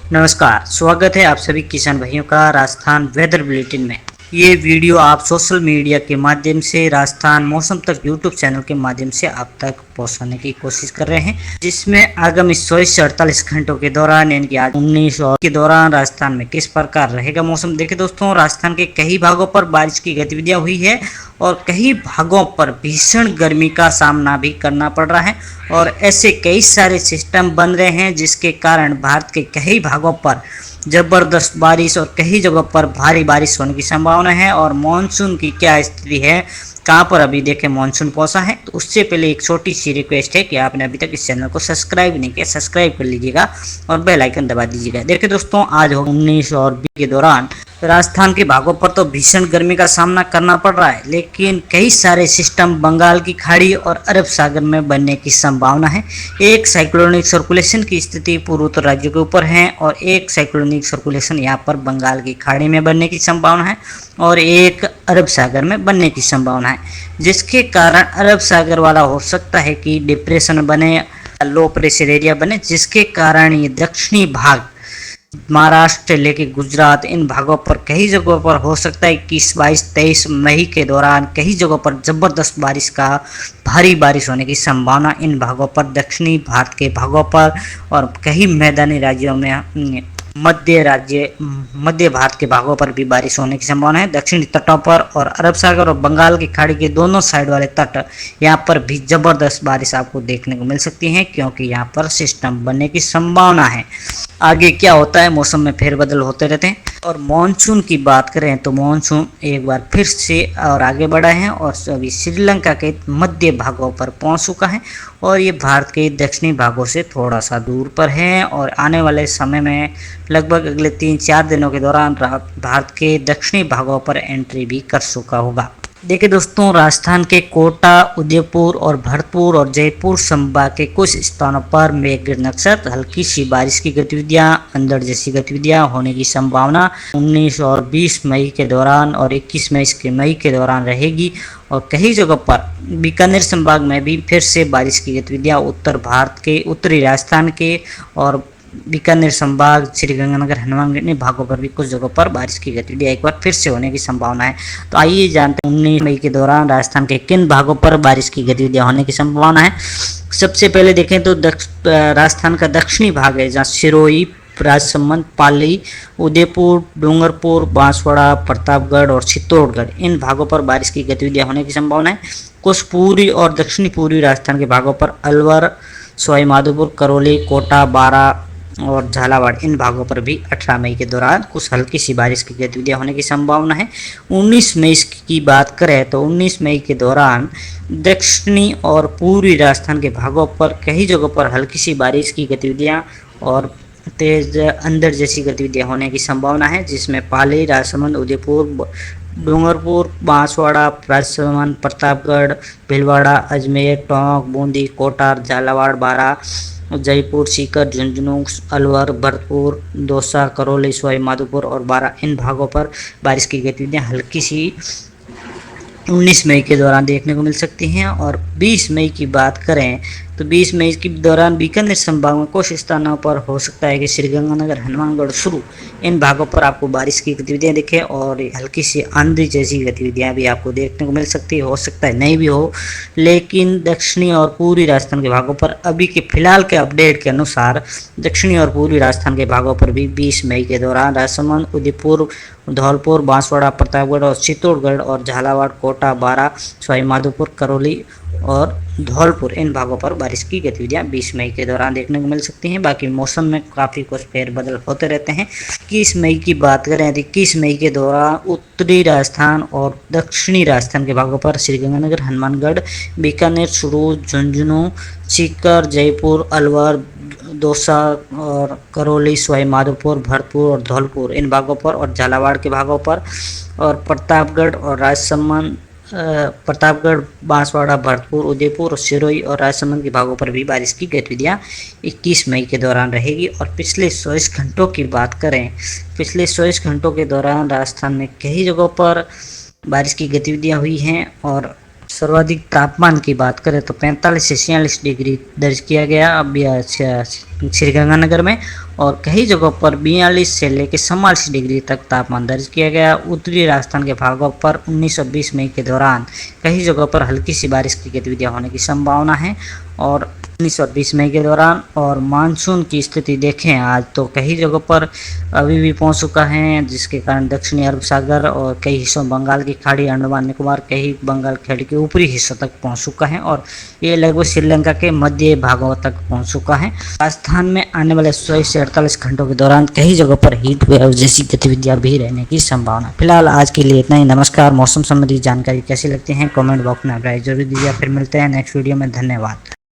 नमस्कार, स्वागत है आप सभी किसान भाइयों का राजस्थान वेदर बुलेटिन में। ये वीडियो आप सोशल मीडिया के माध्यम से राजस्थान मौसम तक यूट्यूब चैनल के माध्यम से आप तक पहुंचाने की कोशिश कर रहे हैं, जिसमें आगामी 24 से 48 घंटों के दौरान यानी कि आज 19 और के दौरान राजस्थान में किस प्रकार रहेगा मौसम। देखिए दोस्तों, राजस्थान के कई भागों पर बारिश की गतिविधियां हुई है और कई भागों पर भीषण गर्मी का सामना भी करना पड़ रहा है और ऐसे कई सारे सिस्टम बन रहे हैं जिसके कारण भारत के कई भागों पर जबरदस्त बारिश और कई जगहों पर भारी बारिश होने की संभावना है। और मानसून की क्या स्थिति है, कहाँ पर अभी देखें मानसून पहुंचा है, तो उससे पहले एक छोटी सी रिक्वेस्ट है कि आपने अभी तक इस चैनल को सब्सक्राइब नहीं किया, सब्सक्राइब कर लीजिएगा और बेल आइकन दबा दीजिएगा। देखिए दोस्तों, आज 19 और 20 के दौरान राजस्थान के भागों पर तो भीषण गर्मी का सामना करना पड़ रहा है, लेकिन कई सारे सिस्टम बंगाल की खाड़ी और अरब सागर में बनने की संभावना है। एक साइक्लोनिक सर्कुलेशन की स्थिति पूर्वोत्तर राज्यों के ऊपर है और एक साइक्लोनिक सर्कुलेशन यहाँ पर बंगाल की खाड़ी में बनने की संभावना है और एक अरब सागर में बनने की संभावना है, जिसके कारण अरब सागर वाला हो सकता है कि डिप्रेशन बने, लो प्रेशर एरिया बने, जिसके कारण ये दक्षिणी भाग महाराष्ट्र लेके गुजरात इन भागों पर कई जगहों पर हो सकता है 21, 22, 23 मई के दौरान कई जगहों पर जबरदस्त बारिश का भारी बारिश होने की संभावना इन भागों पर, दक्षिणी भारत के भागों पर और कई मैदानी राज्यों में मध्य भारत के भागों पर भी बारिश होने की संभावना है। दक्षिणी तटों पर और अरब सागर और बंगाल की खाड़ी के दोनों साइड वाले तट, यहाँ पर भी जबरदस्त बारिश आपको देखने को मिल सकती है, क्योंकि यहाँ पर सिस्टम बनने की संभावना है। आगे क्या होता है, मौसम में फेरबदल होते रहते हैं। और मानसून की बात करें तो मानसून एक बार फिर से और आगे बढ़ा है और अभी श्रीलंका के मध्य भागों पर पहुंच चुका है और ये भारत के दक्षिणी भागों से थोड़ा सा दूर पर है और आने वाले समय में लगभग अगले 3-4 दिनों के दौरान भारत के दक्षिणी भागों पर एंट्री भी कर चुका होगा। देखिए दोस्तों, राजस्थान के कोटा, उदयपुर और भरतपुर और जयपुर संभाग के कुछ स्थानों पर मेघ नक्षत्र, हल्की सी बारिश की गतिविधियां, अंधड़ जैसी गतिविधियां होने की संभावना 19 और 20 मई के दौरान और 21 मई के दौरान रहेगी। और कई जगहों पर बीकानेर संभाग में भी फिर से बारिश की गतिविधियां, उत्तर भारत के उत्तरी राजस्थान के और बीकानेर संभाग, श्रीगंगानगर, हनुमानगढ़ भागों पर भी कुछ जगहों पर बारिश की गतिविधियां एक बार फिर से होने की संभावना है। तो आइए जानते हैं 19 मई के दौरान राजस्थान के किन भागों पर बारिश की गतिविधियां होने की संभावना है। सबसे पहले देखें तो राजस्थान का दक्षिणी भाग है, जहाँ सिरोही, राजसमंद, पाली, उदयपुर, डूंगरपुर, बांसवाड़ा, प्रतापगढ़ और चित्तौड़गढ़ इन भागों पर बारिश की गतिविधियां होने की संभावना है। कुछ पूर्वी और दक्षिणी पूर्वी राजस्थान के भागों पर अलवर, सवाई माधोपुर, करौली, कोटा, बारा और झालावाड़ इन भागों पर भी 18 मई के दौरान कुछ हल्की सी बारिश की गतिविधियां होने की संभावना है। 19 मई की बात करें तो 19 मई के दौरान दक्षिणी और पूर्वी राजस्थान के भागों पर कई जगहों पर हल्की सी बारिश की गतिविधियां और तेज अंधड़ जैसी गतिविधियां होने की संभावना है, जिसमें पाली, राजसमंद, उदयपुर, डूंगरपुर, बांसवाड़ा, राजसमंद, प्रतापगढ़, भीलवाड़ा, अजमेर, टोंक, बूंदी, कोटा, झालावाड़, बारा, जयपुर, सीकर, झुंझुनू, अलवर, भरतपुर, दौसा, करौली, सवाई माधोपुर और बारा इन भागों पर बारिश की गतिविधियां हल्की सी 19 मई के दौरान देखने को मिल सकती हैं। और 20 मई की बात करें तो 20 मई के दौरान बीकानेर संभाग में कुछ स्थानों पर हो सकता है कि श्रीगंगानगर, हनुमानगढ़ शुरू इन भागों पर आपको बारिश की गतिविधियां दिखे और हल्की सी आंधी जैसी गतिविधियां भी आपको देखने को मिल सकती है। हो सकता है नहीं भी हो, लेकिन दक्षिणी और पूर्वी राजस्थान के भागों पर अभी के फिलहाल के अपडेट के अनुसार दक्षिणी और पूर्वी राजस्थान के भागों पर भी 20 मई के दौरान राजसमंद, उदयपुर, धौलपुर, बांसवाड़ा, प्रतापगढ़ और चित्तौड़गढ़ और झालावाड़, कोटा, बारा, सवाई माधोपुर, करौली और धौलपुर इन भागों पर बारिश की गतिविधियां 20 मई के दौरान देखने को मिल सकती हैं। बाकी मौसम में काफ़ी कुछ फेरबदल होते रहते हैं। 21 मई की बात करें तो 21 मई के दौरान उत्तरी राजस्थान और दक्षिणी राजस्थान के भागों पर श्रीगंगानगर, हनुमानगढ़, बीकानेर, चूरू, झुंझुनू, सीकर, जयपुर, अलवर, दौसा और करौली, सवाई माधोपुर, भरतपुर और धौलपुर इन भागों पर और झालावाड़ के भागों पर और प्रतापगढ़ और राजसमंद, प्रतापगढ़, बांसवाड़ा, भरतपुर, उदयपुर और सिरोही और राजसमंद के भागों पर भी बारिश की गतिविधियां 21 मई के दौरान रहेगी। और पिछले 24 घंटों की बात करें, पिछले 24 घंटों के दौरान राजस्थान में कई जगहों पर बारिश की गतिविधियां हुई हैं और सर्वाधिक तापमान की बात करें तो 45 से 46 डिग्री दर्ज किया गया अब यह श्रीगंगानगर में, और कई जगहों पर 42 से लेकर 44 डिग्री तक तापमान दर्ज किया गया। उत्तरी राजस्थान के भागों पर 19 और 20 मई के दौरान कई जगहों पर हल्की सी बारिश की गतिविधियां होने की संभावना है। और 19 और 20 मई के दौरान और मानसून की स्थिति देखें आज तो कई जगहों पर अभी भी पहुंच चुका है, जिसके कारण दक्षिणी अरब सागर और कई हिस्सों बंगाल की खाड़ी, अंडमान निकोबार, कई बंगाल खाड़ी के ऊपरी हिस्सों तक पहुंच चुका है और ये लगभग श्रीलंका के मध्य भागों तक पहुंच चुका है। राजस्थान में आने वाले 24 से 48 घंटों के दौरान कई जगहों पर हीट वेव जैसी गतिविधियां भी रहने की संभावना। फिलहाल आज के लिए इतना ही। नमस्कार। मौसम संबंधी जानकारी कैसी लगती है कमेंट बॉक्स में राय जरूर दीजिए। फिर मिलते हैं नेक्स्ट वीडियो में। धन्यवाद।